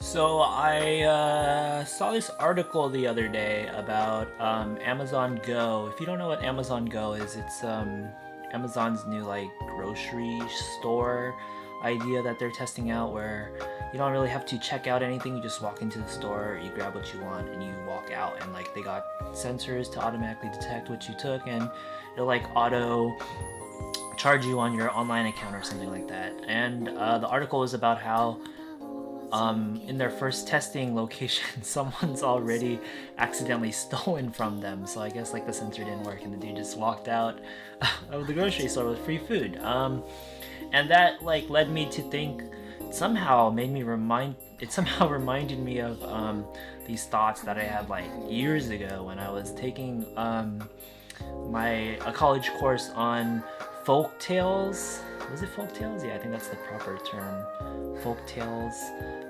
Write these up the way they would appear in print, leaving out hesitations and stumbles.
So I saw this article the other day about Amazon Go. If you don't know what Amazon Go is, it's Amazon's new like grocery store idea that they're testing out, where you don't really have to check out anything. You just walk into the store, you grab what you want, and you walk out. And like they got sensors to automatically detect what you took, and it'll like auto charge you on your online account or something like that. And the article was about how in their first testing location, someone's already accidentally stolen from them. So I guess like the sensor didn't work, and the dude just walked out of the grocery store with free food. And that like led me to think. It somehow reminded me of these thoughts that I had like years ago when I was taking a college course on folk tales. Was it folk tales? Yeah, I think that's the proper term. Folk tales.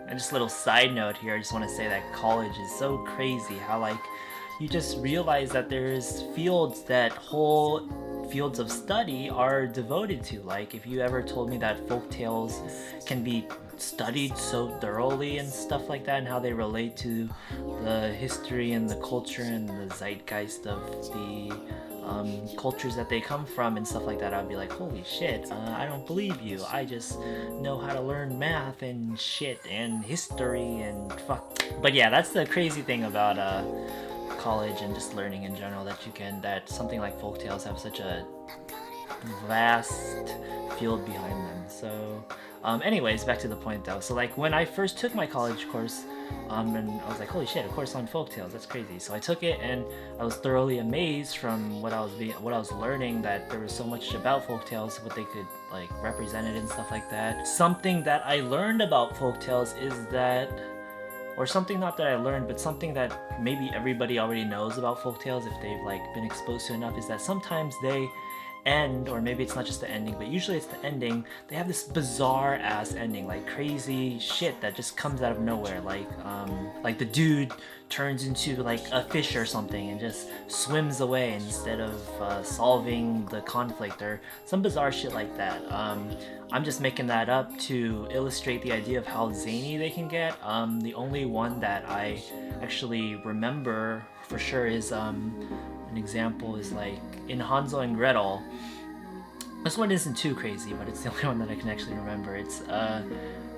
And just a little side note here, I just want to say that college is so crazy how like you just realize that there's whole fields of study are devoted to. Like if you ever told me that folk tales can be studied so thoroughly and stuff like that, and how they relate to the history and the culture and the zeitgeist of the cultures that they come from and stuff like that, I'd be like, holy shit, I don't believe you. I just know how to learn math and shit and history and fuck. But yeah, that's the crazy thing about college and just learning in general, that something like folktales have such a vast field behind them. So anyways, back to the point though. So like when I first took my college course, and I was like, holy shit, a course on folktales, that's crazy. So I took it, and I was thoroughly amazed from what I was learning, that there was so much about folktales, what they could like represent it and stuff like that. Something that I learned about folktales is that, or something not that I learned, but something that maybe everybody already knows about folktales if they've like been exposed to enough, is that sometimes they end, or maybe it's not just the ending, but usually it's the ending. They have this bizarre ass ending, like crazy shit that just comes out of nowhere. Like the dude turns into like a fish or something and just swims away instead of solving the conflict, or some bizarre shit like that. I'm just making that up to illustrate the idea of how zany they can get. The only one that I actually remember for sure is an example is like in Hansel and Gretel. This one isn't too crazy, but it's the only one that I can actually remember. It's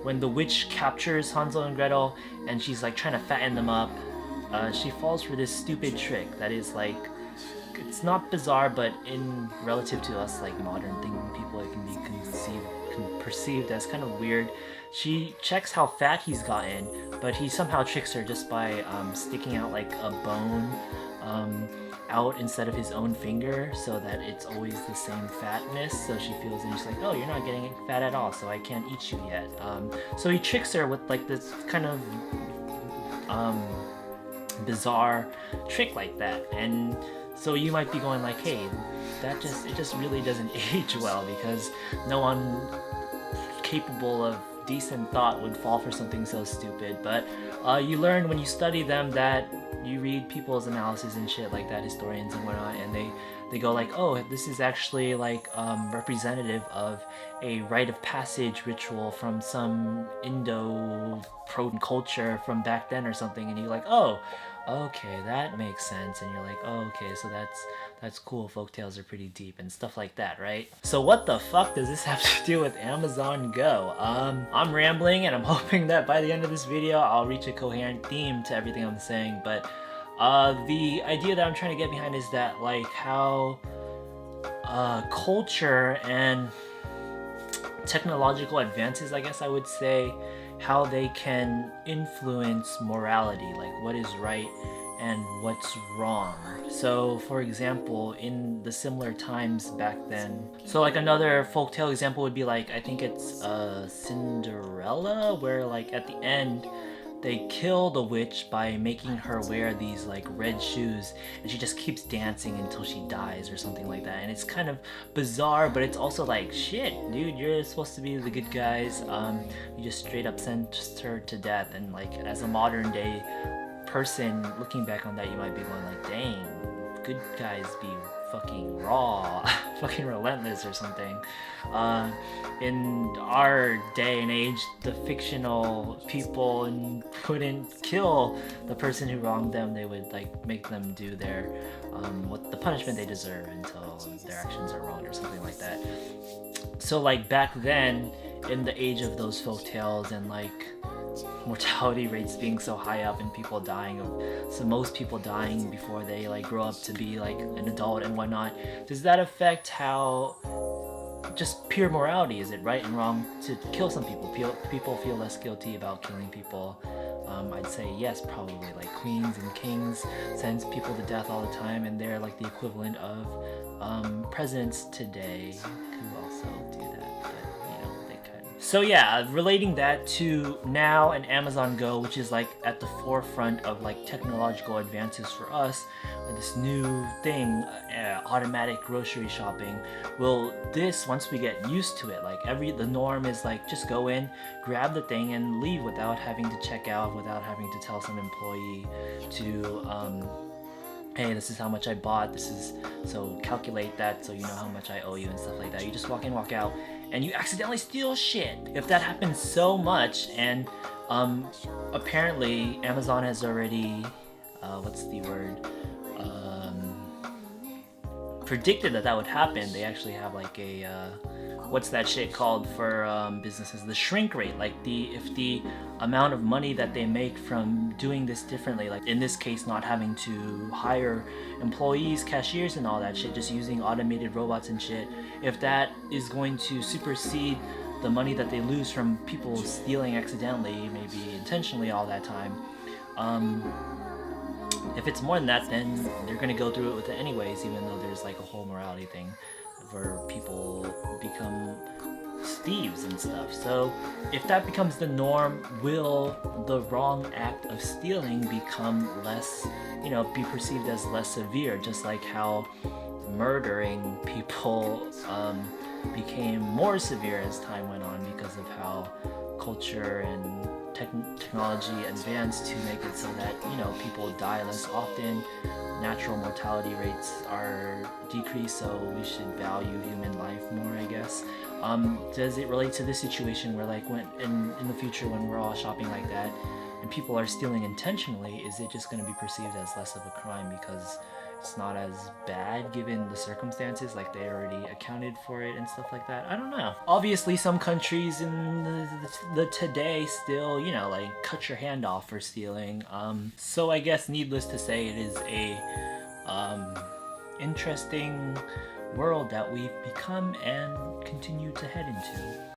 when the witch captures Hansel and Gretel and she's like trying to fatten them up. She falls for this stupid trick that is like, it's not bizarre, but in relative to us like modern thinking people, it can be perceived as kind of weird. She checks how fat he's gotten, but he somehow tricks her just by sticking out like a bone out instead of his own finger, so that it's always the same fatness. So she feels, and she's like, oh, you're not getting fat at all, so I can't eat you yet. So he tricks her with like this kind of bizarre trick like that. And so you might be going like, hey, it just really doesn't age well, because no one capable of decent thought would fall for something so stupid. But you learn when you study them, that you read people's analysis and shit like that, historians and whatnot, and they go like, oh, this is actually like representative of a rite of passage ritual from some Indo-Proton culture from back then or something, and you're like, oh, okay, that makes sense. And you're like, oh, okay, so that's cool, folktales are pretty deep and stuff like that, right? So what the fuck does this have to do with Amazon Go? I'm rambling, and I'm hoping that by the end of this video I'll reach a coherent theme to everything I'm saying. But the idea that I'm trying to get behind is that like how culture and technological advances, I guess I would say, how they can influence morality, like what is right and what's wrong. So for example, in the similar times back then, so like another folktale example would be like, I think it's Cinderella, where like at the end they kill the witch by making her wear these like red shoes, and she just keeps dancing until she dies or something like that. And it's kind of bizarre, but it's also like, shit, dude, you're supposed to be the good guys. You just straight up sentenced her to death. And like as a modern day person looking back on that, you might be going like, dang, good guys be fucking raw, fucking relentless or something. In our day and age, the fictional people wouldn't kill the person who wronged them. They would like make them do their what the punishment they deserve until their actions are wronged or something like that. So like back then, in the age of those folk tales and like mortality rates being so high up and people dying so most people dying before they like grow up to be like an adult and whatnot, does that affect how just pure morality, is it right and wrong to kill some people? People feel less guilty about killing people. I'd say yes, probably. Like queens and kings sends people to death all the time, and they're like the equivalent of presidents today who also do that, but you know, they kind of. So yeah, relating that to now and Amazon Go, which is like at the forefront of like technological advances for us, this new thing, automatic grocery shopping. Will this, once we get used to it, like the norm is like just go in, grab the thing and leave without having to check out, without having to tell some employee to hey, this is how much I bought, this is, so calculate that so you know how much I owe you and stuff like that. You just walk in, walk out, and you accidentally steal shit. If that happens so much, and apparently Amazon has already what's the word, predicted that would happen. They actually have like a what's that shit called for businesses, the shrink rate, like if the amount of money that they make from doing this differently, like in this case not having to hire employees, cashiers and all that shit, just using automated robots and shit, if that is going to supersede the money that they lose from people stealing accidentally, maybe intentionally all that time, if it's more than that, then they're gonna go through it with it anyways, even though there's like a whole morality thing where people become thieves and stuff. So if that becomes the norm, will the wrong act of stealing become less, you know, be perceived as less severe, just like how murdering people became more severe as time went on because of how culture and technology advanced to make it so that, you know, people die less often, natural mortality rates are decreased, so we should value human life more, I guess. Does it relate to this situation where like when in the future when we're all shopping like that and people are stealing intentionally, is it just going to be perceived as less of a crime because it's not as bad given the circumstances, like they already accounted for it and stuff like that? I don't know. Obviously some countries in the today still, you know, like cut your hand off for stealing. So I guess needless to say, it is a interesting world that we've become and continue to head into.